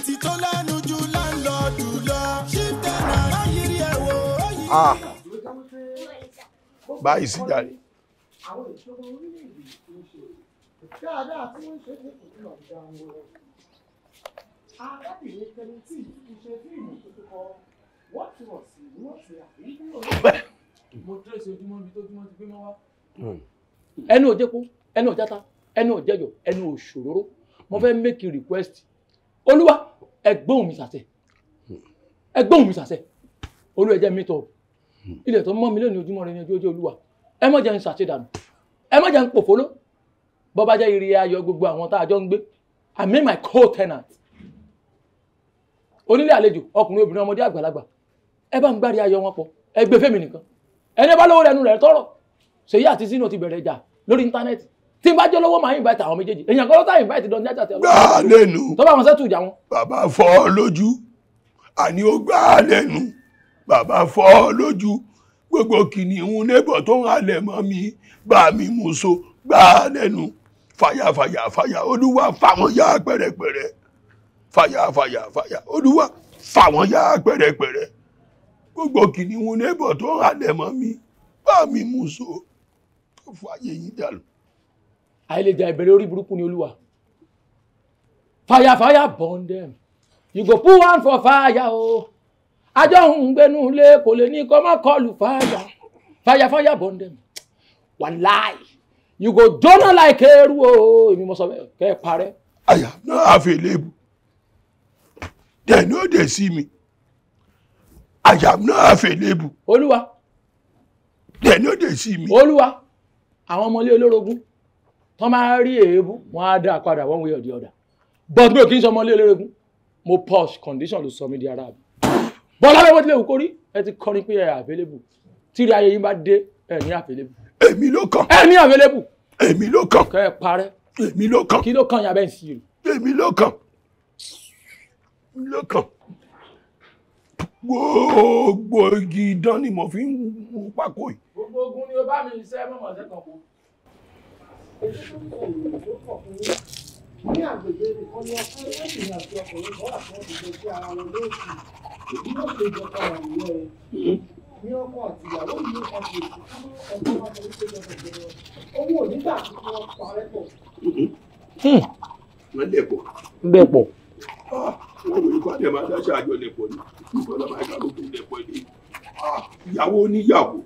tẹ́nàntì tó lẹ́nu ju láńlọ́ọ̀dù lọ chief tenant ayírí ẹ̀wò. báyìí sí jàre. àwọn ìṣòro orílẹ̀-èdè tó ń ṣe dáadáa tí wọ́n ń ṣe ní ìpínlẹ̀ ọ̀gá wọn. arábìnrin kẹrin tí ìṣe fíìmù tó tó kọ wọ́n ti wọ̀ sí wọ́n ti àbí mo tẹ́sí ojúmọ́ bí tójúmọ́ ti gbé mọ́ wá. ẹnu òjẹ́kú ẹnu òjẹ́ta ẹnu òjẹ́jọ ẹnu òṣòróró mo fẹ́ make a request olúwa ẹgbọ́n mi sàṣẹ ẹgbọ́n mi sàṣẹ olú ẹjẹ́ meet up ilẹ̀ tó mọ́ mi lónìí ojúmọ́ rẹ ní ojú olúwa ẹ má jẹ́ ń ṣàṣẹ dànù ẹ má jẹ́ ń pòfóló bọ́ bá jẹ́ ire ayọ̀ gbogbo àwọn tá a jọ ń gbé I mean my co-tenant onílé àlejò ọkùnrin obìnrin ọmọdé àgbàlagbà ẹ bá ń gbárí ayọ̀ wọn pọ̀ ẹ gbé fẹ́mi nìkan ẹni bá lówó rẹnu rẹ̀ tọrọ ṣèyí àti sínú ti bẹ̀rẹ̀ ìjà lórí íńtánẹ́ẹ̀tì tí n bá jẹ́ lọ́wọ́ máa ń invite àwọn méjèèjì èèyàn kan ló tá invite dán jájà tẹ́lẹ̀. gbà á lẹ́nu. tó bá wọn sẹ́tù ìjà wọn. bàbá fọ́ ọ lójú àní ó gbà á lẹ́nu bàbá fọ́ ọ lójú gbogbo kìnìún nébọ̀ tó ń halẹ̀ mọ́ mi bá mi mú so gbà á lẹ́nu fàyà olúwa fàwọn yá pẹ̀rẹ̀pẹ̀rẹ̀ fàyà olúwa fàwọn yá pẹ̀rẹ̀pẹ̀rẹ̀ gbogbo kìnìún nébọ̀ tó ń halẹ̀ mọ́ mi bá mi mú so tó fọ ayé yín dànù. àìlèjà ìbẹ̀rẹ̀ orí burúkú ni olúwa fire burn them you go put one for fire o ajọ́ ń gbénú ilé kò lè ní kọ́ má kọlù fire burn them wàláì you go jóná like eérú o èmi mo sọ bẹ́ẹ̀ kẹ́ ẹ parẹ́. I am not available. They know they see me. I am not available. olúwa. They know they see me. olúwa àwọn ọmọlé olórogún tó máa rí èébú wọn á dá padà one way or the other but mi ò kí n sọ ọmọlé olórogún mo posh condition ló sọ mí di ara mi bọ́lá lọ́wọ́ tí lè wù kó rí ẹ ti kọrin pé ẹ available tíri ayé yín bá dé ẹ ní available. Èmi ló kàn. ẹ ní available. Èmi ló kàn. kẹ́ ẹ parẹ́. Èmi ló kàn. kí ló kàn yàbẹ́ ń sí i. Èmi ló kàn. Ló kàn. Gbogbo igi idán ni mo fi ń mú pákó yìí. gbogbo ogun ni o bá mi ṣe mọ̀mọ́ ṣe kàn kó. ní àgbègbè nìkan ni ọkọ ẹlẹ́sìn àti ọkùnrin kan wà fún ìdíje sí ara wọn lóòtù èyí ló ṣe ìjọba wà nìyẹn ní ọkọ àti ìyàwó yìí ọkọ èsì fún ọgbọ́n wọn tó ń ṣe jọjọ owó onígbà tí wọ́n parẹ́ pọ̀. Wọ́n lè pọ̀. bẹ́ẹ̀ pọ̀. Wọ́n wòye kó àdé máa dáṣẹ́ àjọ lè pọ̀ ní ìgbọ́dọ̀ máa ká lókun lè pọ̀ ní. Ìyàwó oníyàwó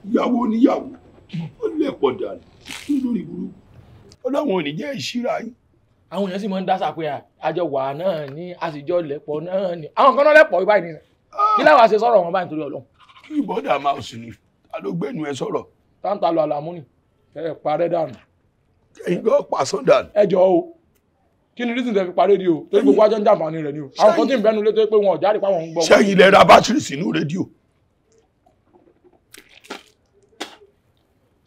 ó lè pọ̀ dànù lórí burúkú. Ọlọ́run ò ní jẹ́ ìṣíra yín. àwọn èèyàn sì máa ń dá sàpé àjọ wà náà ní àsìjọ lẹ́pọ̀ náà ní àwọn kan náà lẹ́pọ̀ báyìí nìyẹn kí láwọn àṣẹ sọ̀rọ̀ wọn báyìí nítorí Ọlọ́run. Kí ìbọ̀dà máa sì ní alógbẹ́nu ẹ sọ̀rọ̀. táǹtà lọ àlàmú ni ẹ parẹ́ dànù. Ẹ̀yin gan pàṣán dànù. ẹ jọ o kí ni reason tẹ fi parẹ́ di o torí gbogbo ajọ́ ń jàǹfààní rẹ̀ ni o àwọn kan tí ń bẹnu lé tó pé wọn ò jáde páwọn ń gbọ́. Sẹ́yìn lẹ ra bátìrì sínú rédíò.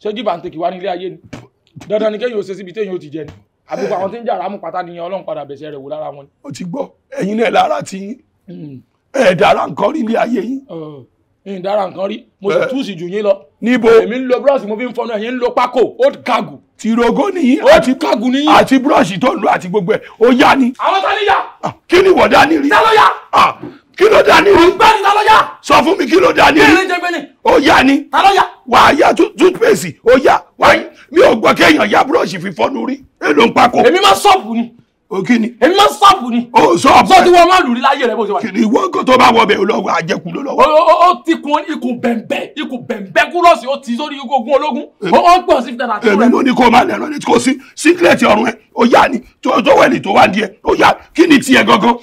ṣé jíba ń tèkì wá nílé ayé ni dandan ni kéèyàn ó ṣe síbi téèyàn ó ti jẹ ni àbúkọ àwọn tí ń jà rámù pátá nìyẹn Ọlọ́run padà bẹ̀sẹ̀ rẹ̀ wò lára wọn. Ó ti gbọ́ ẹ̀yin náà lára ti yín ẹ̀ dára nǹkan rí ní ayé yín. ìdára nǹkan rí mo sì túùsì jù yín lọ. Níbo èmi ń lo búrọ́ọ̀sì mo fi ń fọnú ẹ̀yìn ń lo pákó old cargo. tìrógó nìyí àti kágùn nìyí àti búrọ́ọ̀ṣì tó ń lo àti gbogbo ẹ̀ ó yá ni. àwọn tá níyà. Kí ni wọ́n dání rí? ta ló yá. Kí ló dání rí? ọ̀gbẹ́ni ta ló yá. Sọ fún mi kí ló dání kí rí? ni jẹ́ gbẹ́ni. Ó yá ni. ta ló yá. Wàá yá toothpaste ó yá wáyé mi ò gbọ́ kéèyàn yá búrọ́ọ̀ṣì fi fọnú rí èlò ń pákó. èmi máa sọ́ọ̀bù ni. O kí ni? èmi máa sọ́ọ̀bù ni. O sọ́ọ̀bù. sọ ti wọ́n máa lù rí láyé rẹ̀ bó ṣe wà. Kí ni ìwọ nǹkan tó bá wọ bẹ̀ lọ́wọ́ àjẹkù ló lọ́wọ́. ó ti kun ikùn bẹ̀m̀bẹ̀ kúrọ́ọ̀sì ó ti sórí ogun ológun ó ń pọ̀ sí fìtẹ́nà àti Èmi mo ní kó máa lẹ̀rọ létí kó sí síkírẹ̀tì ọ̀run ẹ̀ ó yá ni tó wẹ̀lì tó wá díẹ̀ ó yá kí ni tiẹ̀ gangan.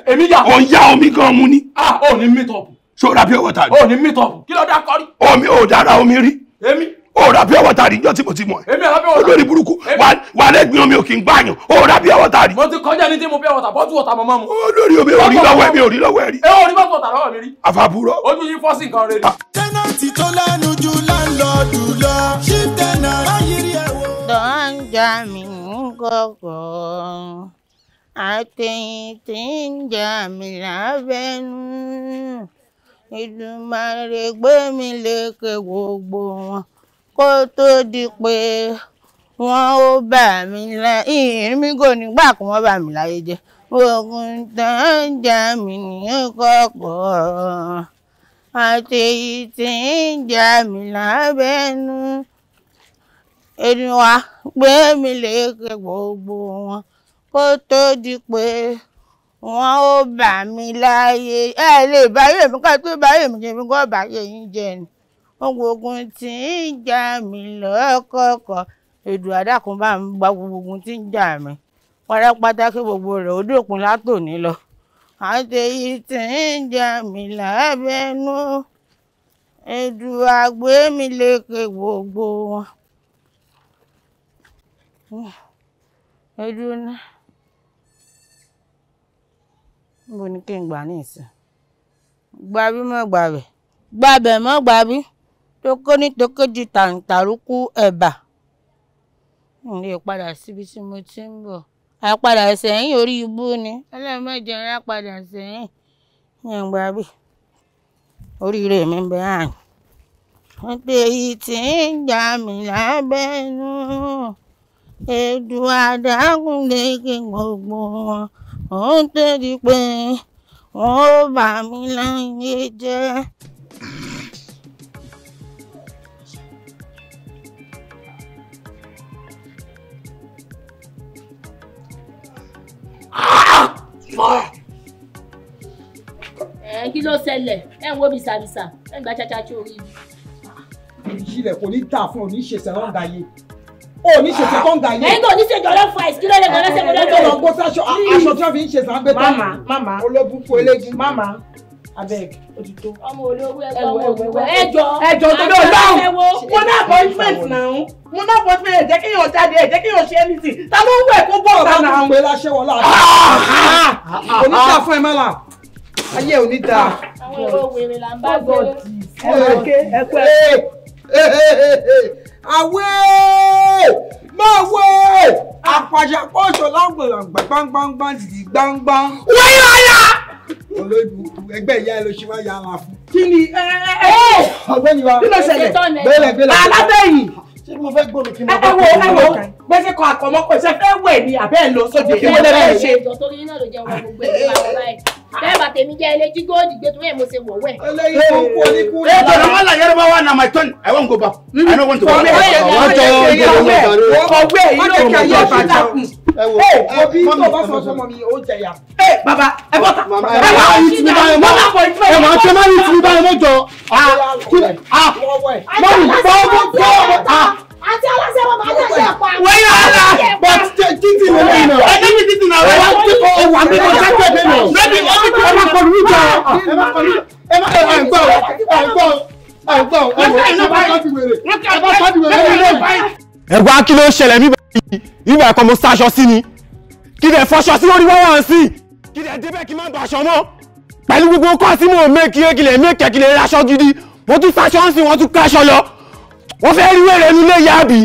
èmi yà. Ó yá omi gan mu ni. ó ní meet up. Ṣé o ra pure water ni? ó ní meet up kí ló dá kọrí. Omi ò dára omi rí. èmi. Ó ra pure water rí njọ́ tí mo ti mọ̀ ẹ́. èmi àlọ́ pure water. Olórí burúkú wà lẹ́gbìn omi ò kì í gbààyàn ó ra pure water rí. mo ti kọjá ní tí mo pure water bọ́tù water mọ́ mọ́ mu. Olórí omi ò rí lọ́wọ́ ẹ̀mí ò rí lọ́wọ́ ẹ̀ rí. ẹ ò rí bọ́tù water lọ́wọ́ mi rí. Àfàbúrọ̀. ojú yín fọ́ sí nǹkan rẹ̀ rí. tẹ́nàntì tó lẹ́nu ju láńlọ́ọ̀dù lọ chief tenant ayírí ẹ̀wò. dọ́njà mi ń kọ̀kọ̀ àtẹ̀yìn tí ń jà mí lábẹ́nú Èdùmàrè gbé mi lékè gbogbo wọn kó tó di pé wọn ó bà mí láyé ìrìn mi kò nígbà kí wọ́n bà mí láyé jẹ́ ogun tó ń jà mí ní kọ̀kọ̀ àtèyí tí ń jà mí lábẹ́nú. Èdùà gbé mi lékè gbogbo wọn kó tó di pé wọn ó bà mí láyé. Ẹ lè báyé mi ká tó báyé mi jẹ́ mi kó báyé yín jẹ ni. Ogun tí ń jà mí lọ́kọ̀ọ̀kọ̀ Èdùà dákun bá mi gba gbogbo ogun tí ń jà mí pátápátá kí gbogbo rẹ̀ ó dópin látòní lọ. Àtèyí tí ń jà mí lábẹ́nú Èdùà gbé mi lékè gbogbo wọn. Ẹdúná níbo ni kí n gbà ní ìsìn? Gbàbí mọ́ gbàbẹ̀, gbàbẹ̀ mọ́ gbàbí tó kó ní tó kéjì tàǹtàrúkú ẹ̀bà. N lè padà síbi tí mo ti ń bọ̀. Àpadà sẹ́yìn orí ibú ni ẹlẹ́mẹ̀jẹ ń padà sẹ́yìn. Yẹn gbàbí oríire mi ń bẹ àyìn. Àtèyí tí ń jà mí lábẹ́nú Èdùà dákun lékè gbogbo wọn ó tó di pé wọn ó bà mí láyé jẹ́. Kí ló ṣẹlẹ̀? Ẹ ń wo bìsàbìsà, ẹ ń gba chachachi orí ibi. Ìṣílẹ̀ kò ní dà fún oníṣẹ́sẹ̀ lọ́ǹda yé. Oníṣẹ́sẹ̀ lọ́ǹda yé. Ẹ̀yin kò ní ṣe jọ̀lọ́ fún àìsí kí ló lè gbọ́dọ̀ ṣe gbọ́dọ̀ Ẹjọ́ lọ gbó sáṣọ aṣọ tí wọ́n fi ń ṣe sàn gbé tán. Mama. Ológun fún eléegun. Mama. Abeg, òtítọ́. Ọmọ olówó ẹgbẹ́ Ẹjọ́ tó lọ lọ́hùn. Mo ní appointment náà. Mo ní appointment jẹ́ kí yóò jáde jẹ́ kí yóò ṣe anything. Ta ló ń wẹ̀ kó bọ̀ ọ̀tá náà? Ọba ń pè láṣẹ́wọ̀ láàbù. Oníṣà fún ẹ mọ́là. Ayé ò ní dáa. àwọn èrò wèrè là ń bá gbọ́. Àwẹ̀ máa wẹ̀ àpàṣàpọ̀ ọ̀ṣọ́ láǹgbọ̀làǹgbà gbangban dìdì gbangban. Wáyé ọ̀la. Olóògùn ẹgbẹ́ ìyá ẹ ló ṣe wá yára fún. Kí ni Ọ̀gbẹ́ni wa kí ló ṣẹlẹ̀? Gbẹ́lẹ̀. Alábẹ́yìn. Ṣé mo fẹ́ gbómi kí n Ẹ wo gbèsè kan àkọ́mọ́ pé ṣe fẹ́ wẹ̀ ni àbẹ́ ẹ̀ lọ sóde kí wọ́n lè ṣe. ìjọ torí náà ló jẹ́ wọn gbogbo ẹ̀ láwọn báyìí. bẹ́ẹ̀ bá tèmi jẹ́ ilé jígóòdì gbé tó yẹ mo ṣe wọ̀ wẹ̀. eléyìí tó ń kú oníkú Hey, but I'm not Yoruba na my turn. I won't go back. I don't want to go back. Kọ̀wé yìí ló kọ̀ yẹ bàjá. Òbí tó bá sọ fọmọ mi ó jẹyà. Bàbá ẹ bọ́ta. Ẹ máa ń tì mí báyìí mọ́. Ẹ máa ń tẹ́ máa ń tì mí báyìí mọ́ jọ. àti aláṣẹ wọn máa ń ṣe pa. Wẹ́yìn àlá. But títí mi lẹ́yìn náà. Ẹ ní mi títí náà. Ẹ wà mí kò sẹ́kẹ̀ dé náà. Lẹ́bi ọtí tí ẹ máa kọ̀ lórí jọ. Ẹ máa ẹ gbọ́ ẹ̀gbọ́n kí ló ń ṣẹlẹ̀ níbẹ̀ yìí ìgbà ẹ̀kọ́ mo sáṣọ sí ni kí lè fọṣọ sí orí wọ́n wọ́n sí kí lè débẹ̀ kí má bàṣọ mọ́ pẹ̀lú gbogbo nǹkan tí mo mẹ́kì kí lè mẹ́kẹ̀ kí lè raṣọ gidi mo tún sáṣọ sí wọ́n tún káṣọ lọ wọ́n fẹ́ rí wèrè nílé yáàbí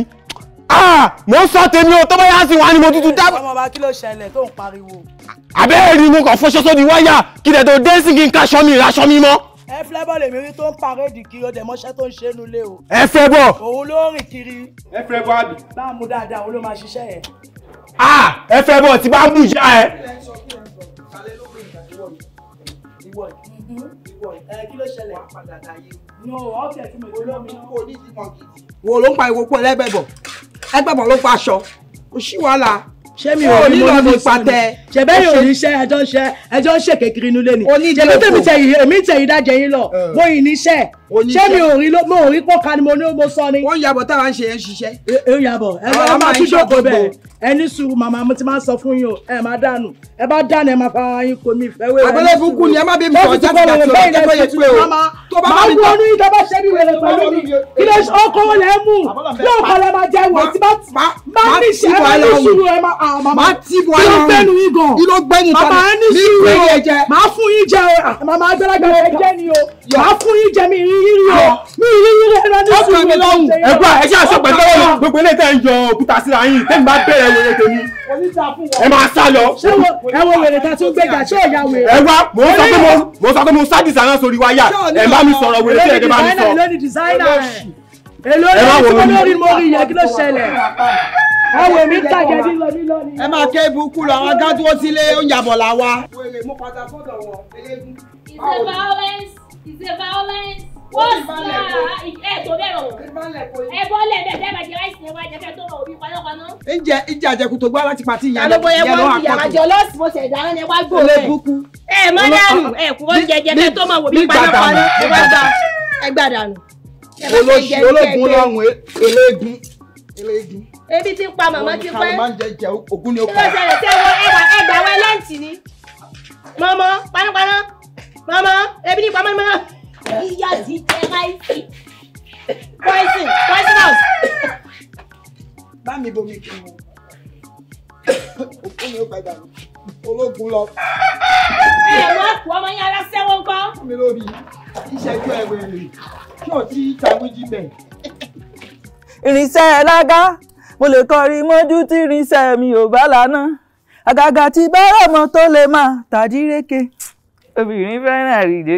mo ń sọ tèmi o tó bá yá sí wọn ni mo tútù dábọ̀. ọmọ bá kí ló ṣẹlẹ̀ tó ń pariwo. àbẹ́rẹ́ ni mo kàn fọṣọ sórí wáyà kí lè tó dé sí kí n káṣọ mi ìraṣọ mi mọ́. ẹ flẹ́bọ̀ lèmi rí tó ń paréèdì kiri ọdẹ mọ́ṣẹ́ tó ń ṣe é nulẹ̀ o. ẹ fẹ́ bọ̀. òun ló rìn kiri. ẹ fẹ́ bọ́ àbí. bá a mú dáadáa òun ló máa ṣiṣẹ́ yẹn. ẹ fẹ́ bọ̀ tí bá ń bù ìyá ẹ. Kí ló ṣẹlẹ̀? Wo ló ń pa ìwòpọ̀ ẹlẹ́gbẹ̀bọ̀? Ẹgbẹ̀bọ̀ ló pa aṣọ. Kò sí wàhálà. Ṣé mi ò ní lọ ní patẹ? Ṣẹ̀bẹ́ yóò ní iṣẹ́ ẹjọ́ ń ṣe kékeré inú lé ni. Ṣẹ̀bẹ́ tèmi tẹ̀yìn èmi tẹ̀yìn dájẹ́ yín lọ. Mo yìí níṣẹ́. Ṣé mi ò rí pọ́ka ni mo ní mo sọ ni? Wọ́n yàbọ̀ táwa ń ṣe yẹn ṣiṣẹ́. Ẹ yàbọ̀ ẹ máa tún jókòó bẹ́ẹ̀. Ẹni sùúrù màmá mo ti máa ń sọ fún yín o. Ẹ máa dànù. Ẹ bá dànù ẹ máa fa ara yín kò mí ìfẹ́ wé. Àgbẹ̀lẹ̀ fúnkú ni ẹ má bí mi sọ jáde jáde o. Kẹ́kọ̀ọ́ yẹ pé o. Máa ń wọnú yín tọ́ba ṣẹ́ bí wẹ̀rẹ̀ pẹ̀lú mi. Kí ló ọkọ̀ wọn lẹ́ mú? Yóò kọ́ lẹ́ máa jẹ́ wọ̀ tí bá ní ìṣẹ́ ẹ ní sùúrù ẹ máa tí bu ayé wọn gbẹ́nu yín gan. kí ló gbẹ́nu tán màmá ní sùúrù o máa fún yín jẹ o màmá agbẹ́lágbà ẹ jẹ́ ni o máa fún yín jẹ mi ìrírí o mi ìrírí rẹ lọ ní sùúrù lọ́hùn. ẹ̀gbọ́n ẹ ṣe àṣọ pẹ̀lú ọwọ́ gbogbo ilé tẹ́ ń yọ òkúta síra yín tẹ́mi bá bẹ̀rẹ̀ wèrè tèmi ẹ máa sá lọ. ẹ wo wèrè tá a tún gbẹ̀gà ṣé ò ya wèrè. ẹ wá mo sọ pé mo sá dìsáná sórí wáyà ẹ bá mi sọ̀rọ̀ wèrè tí ẹ bá mi sọ. èló ni dìsáínà ẹ̀ èló ni tí mo lórí mo rí yẹ kí ló ṣẹlẹ̀. ẹ wò mí tàjẹ́ nílọ ni. ẹ máa ké ibùkú lọ àwọn agá dúró sílé oúnjẹ àbọ̀ là wa. mo padà sọ́dọ̀ wọn eléégún. It's a violence. What's that? Ẹ tó bẹ̀rẹ̀ o. Ẹ bọ́ lẹ̀ bẹ́ẹ̀ bẹ́ẹ̀ máa jẹ ráìsì yẹn wá jẹ́ kẹ́ tó mọ̀ òbí panápaná. ìjẹ àjẹkù tó gbá láti pàtí ìyá lọ́wọ́ yẹn wọ́n ti yàrá jọ lọ́sì mo ṣẹ̀dá ẹ̀ ní wá gbó rẹ̀. Ẹ má dànù ẹ kú wọ́n jẹjẹ kẹ́ tó mọ̀ òbí panápaná. Ẹ wá gbà ẹ gbà dànù. ológun lọ́hùn eléégún. Ebi ti ń pa màmá ti pẹ́. máa ń jẹ ògún ni ó pa. Kí ló ṣẹlẹ̀ tí ẹgbà wẹ lẹ́ǹtì ni? Mọ́mọ́ panápaná. Mọ́mọ́ ebi ní pa mọ́mọ́. Ìyá ti jẹ ráìsì. Poison house. Bá mi bomi kí wọn. Òkú mi ó gbàgbà mi. Ológun lọ. Wọ́n kú ọmọ yẹn aláṣẹ́wọ́ ńkọ́. Mi lórí ìṣẹ́jú ẹ̀wẹ̀ rẹ̀ kí o ti tàwíjì bẹ̀. Irinṣẹ́ lága mo lè kọrin mọ́jú tí irinṣẹ́ mi ò bá lànà àgàgà tí bẹ́rẹ̀ mọ́ tó lè máa tàdíreke obìnrin fẹ́ràn àrídé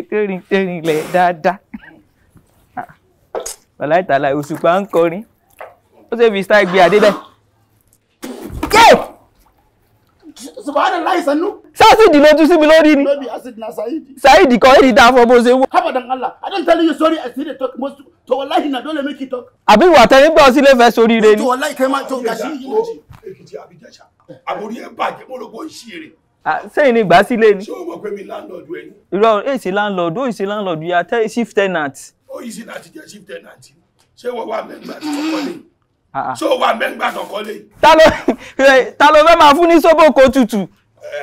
kérìn lẹ̀ dáadáa. Bàlá ìtàlá Òṣùpá ń kọrin ó ṣe fi style gbé adé bẹ́ẹ̀. Subhanallah sanu. Sáàsìdì ló tún sí mi lórí ni. Maybe acid na Saidi. Saidi kan èyí dáa fún bó ṣe wó. Abadan Allah. I don't tell you sorry, I still talk most to wallahi na don't make it talk. Àbí ìwà tẹ́yìn gbọ́ sílé fẹ́ sórí ire ni. To wallahi kai ma to gashi yìí. Èkìtì Àbíjẹ̀ṣà. Àbórí ẹ̀ bàjẹ́ mo ló gbọ́ ìṣirè. Sẹ́yìn ni gbà sílé ni. Ṣé o mọ̀ pé mi landlord ẹ̀ ni? Irọ́ èsì landlord ó ìsì landlord you are chief tenant. Ó yìí sí láti jẹ́ chief tenant. Ṣé wọ́n wà mẹ́gbà tó kọ́lé? Ṣé o wà mẹ́gbà tó kọ́lé? Ta ló fẹ́ máa fún ní sóbòkó tutù?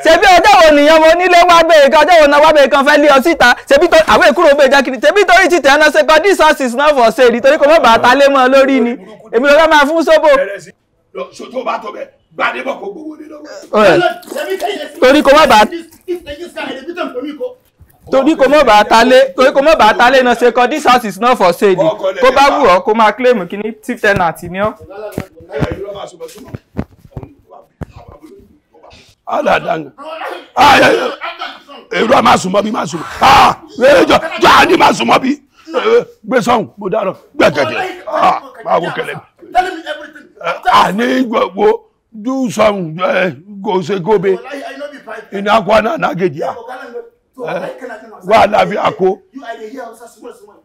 Ṣebí ọjọ́ wo nìyẹn mo nílé wá bẹ̀rẹ̀ kan ọjọ́ wo náà wá bẹ̀rẹ̀ kan fẹ́ lé ọ síta ṣebí tó àwọn èkúrò bẹ́ẹ̀ jákiri ṣebí torí ti tẹ̀ ẹ́ náà ṣe kan this house is not for sale torí kò mọ̀ bá ta lé mọ́ lórí ni èmi ló fẹ́ máa fún sóbò. Ṣòtò bá tọ̀ bẹ́ẹ̀ gbadébọ̀ kò gbowó lé lọ́wọ́. Torí kò mọ̀ bá torí kò mọ̀ bá ta lé náà ṣe kan this house is not for sale kó bá wù ọ́ kó máa claim kíní chief tenant ni ọ́. Aladanga. Èrò a máa sùn mọ́ bí máa sùn. Jọ́ àní máa sùn mọ́ bí. Gbé sọ́hùn, mo dárọ̀, gbẹ̀gẹ̀dẹ̀. Máa wo kẹlẹ̀. Àní gbogbo dú sọ́hùn gòsè góbe. Iná akọ náà nágèjì à. Wà láfi àkó.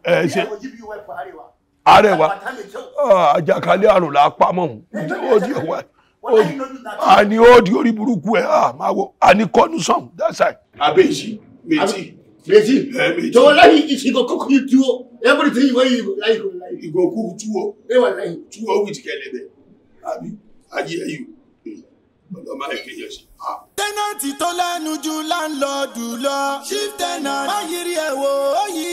Ṣe Arẹwà. Àjàkálẹ̀ àrùn là á pamọ́. Ó di ọ̀wá. Ani ó di orí burúkú ẹ̀ máa wo ani kọ́nu sàn dáṣà. Abéjì méjì. So wallahi if you go cook you tuwo everything wey you like you like. You go cook tuwo. Wallahi tuwo with kelebe. Àbí ayé ẹ̀yù. Ọlọ́mọ ẹ̀kẹ́yẹ sí. Tẹ́nàtì tó lẹ́nu ju láńlọ́ọ̀dù lọ. Chief tenant. Máyìírí ẹ̀ wò ó yí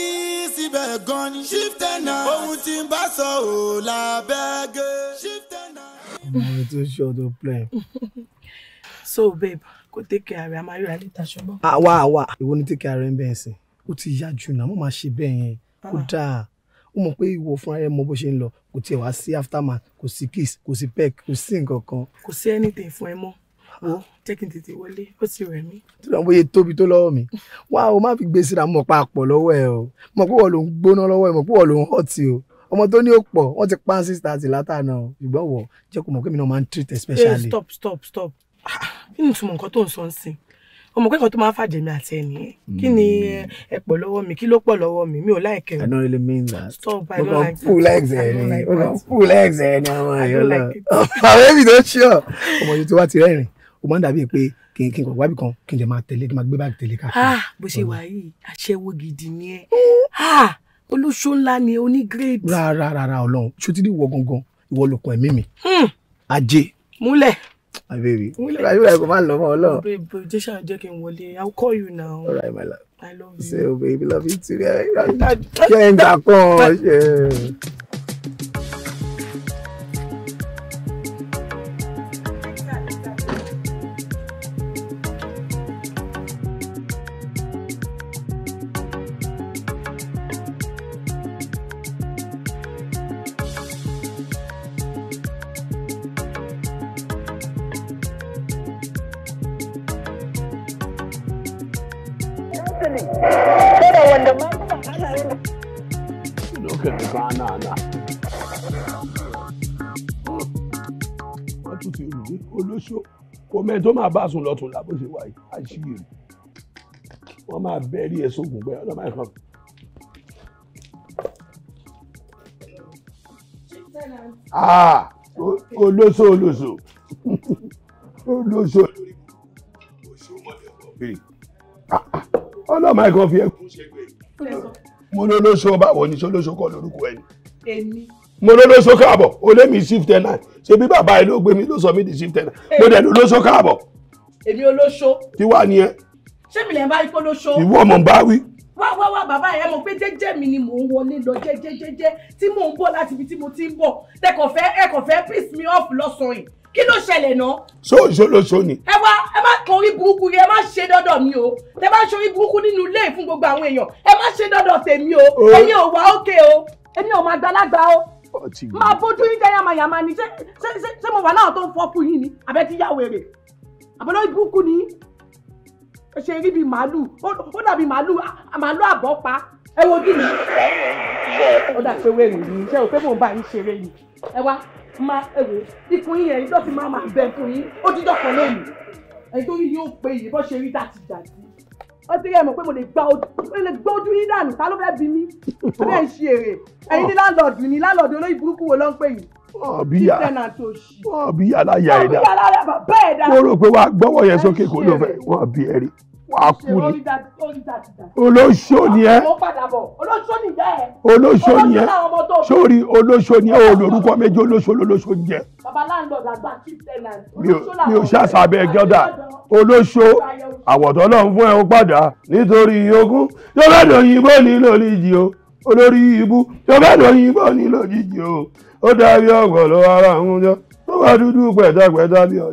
síbẹ̀ gan ni. Chief tenant. Ohun tí ń bá sọ ò lábẹ́gẹ́. Chief tenant. I'm too sure to play. So babe, go take care of me. I'm married later, ṣùgbọ́n. Wá. Ìwọ ni take care of me nsin. Ó ti yá jù náà, mo máa ṣe bẹ́ẹ̀ yẹn. Kò dáa. Ó mọ̀ pé ìwọ fúnra rẹ̀ mọ̀ bó ṣe ń lọ. Kò tiẹ̀ wá sí aftermath, kò sí kiss, kò sí peck, kò sí nǹkan kan. Kò sí anything fún ẹ mọ́. Wo, jẹ́ kí n tètè wọlé. Ó ti rẹ̀ mí. Tí wọ́n bóyá tóbi tó lọ́wọ́ mi. Wá o má fi gbé síra mọ̀ papọ̀ lọ́wọ́ ẹ o. Mọ̀ pé wọ́n ló ń gbóná lọ́wọ́ ẹ, mọ̀ pé wọ́n ló ń hot o. Ọmọ tó ní ó pọ̀ wọ́n ti pa 6:30 látàná ṣùgbọ́n wọ̀ jẹ́ kó mọ̀ pé mi náà máa ń treat especially. Stop. Kí ni ìtumọ̀ nǹkan tó ń sọ ń sìn? Ọmọ kẹ́kọ̀ọ́ tó máa ń fàjẹ́ mi àti ẹni. Kí ni ẹ pọ̀ lọ́wọ́ mi? Kí ló pọ̀ lọ́wọ́ mi? Mi ò like ẹ. I don't really mean that. Stop, I don't like it. Pull legs ẹni. Pull legs ẹni àwọn èèyàn náà. Àwọn èmi tó ṣíọ̀. Ọmọ yìí tó wá ti rẹ́rìn. Ó máa ń dàbí pé kí n kọ̀ wábì kan kí n jẹ máa tẹ̀lé kí n máa gbé báàgì tẹ̀lé káàkiri. Bó ṣe wà yìí, aṣẹ́wó gidi ni ẹ. Olóṣó ńlá ni onígrade. Rárá Ọlọ́run ṣó ti ní ìwọ gangan ìwọ lókun ẹ̀mí mi. Ajé. Múlẹ̀. My baby. Múlẹ̀ kò máa lọ mọ́ Ọlọ́run. Babe, jẹ́ kí n wọlé. I'll call you now. All right, my love. I love you. Say, oh baby, love you too. Ṣé ń gbà kan ṣe. olóṣó kò mẹ́ tó máa bá sùn lọ́tún lábó ṣe wáyé àṣírí wọ́n máa bẹ́ẹ̀rí ẹ̀ sógun bẹ́ẹ̀ ọlọ́mọ ẹ̀kan. Olóṣó ọlọ́mọ ẹ̀kan fi ẹkún ṣe pé mo lólóṣó báwo ni ṣolóṣó kọ́ lórúkọ ẹni. Mo lólóṣó káàbọ̀ olémi chief tenant ṣe bí bàbá ẹ ló gbé mi ló sọ mí di chief tenant mo dẹ̀ lólóṣó káàbọ̀. Èmi olóṣó. Tí wàá ní ẹ. Ṣé mi lè bá ikú olóṣó? Ìwọ ọmọ ń bá wí. Wá bàbá ẹ mọ̀ pé jẹ́jẹ́ mi ni mò ń wọlé lọ jẹ́jẹ́ tí mò ń bọ̀ láti ibi tí mo ti ń bọ̀ ẹ kò fẹ́ piss me off lọ́sàn-án yìí kí ló ṣẹlẹ̀ náà. Ṣolóṣó ni. Ẹ má kan orí burúkú yẹn ẹ má ṣe dọ́dọ̀ mi o tẹ bá ṣe orí burúkú nínú ilé fún gbogbo àwọn èèyàn ẹ má ṣe dọ́dọ̀ tèmi o ẹ̀yin ò wá òkè o èmi ò máa gbalagbà o máa bójú yín jẹ́ yamayama ni ṣé mo wà náà tó ń fọ́ fún yín ni àbẹ́ ti yá wèrè àbọ̀lọ́ burúkú ni ẹ ṣe rí bíi màálù ó dàbí màálù àbọ̀ pa ẹ wojú mi ó dà pé wèrè ni ṣé o pé mò ń bá yín ṣeré ni ẹ wá máa ẹwò ikùn yín ẹ̀yin dọ́tí máa bẹ fún yín ó dídọ̀ kan lónìí ẹ̀yin tó rí yóò pé yìí bọ́ ṣe rí dàtìdàtì ó ti rí ẹ̀ mọ̀ pé mo lè gbá ojú yín dànù ta ló fẹ́ bí mi ó lè ṣe èrè ẹ̀yin ní láńlọ́ọ̀dù olóyìn burúkú wo ló ń pè yìí. bí aláya ẹ̀dá mo rò pé wàá gbọ́wọ́ yẹn sókè kó ló fẹ́ wọ́n bí ẹ̀rí wàá kú ni olóṣó ni ẹ olóṣó ni ẹ sórí olóṣó ni ẹ ò lórúkọ méjì olóṣó ni jẹ mi ò ṣàṣàbẹ gọdà olóṣó àwọ̀tọ́ náà fún ẹ ó padà nítorí ogún tó bá dòyìnbó nílò níjì o olórí ibú tó bá dòyìnbó nílò níjì o ó dàbí ọ̀gọ̀ lọ́wọ́ ara àwọn ọjọ́ tó bá dúdú pẹ̀tàpẹ̀tà bí ọjọ́.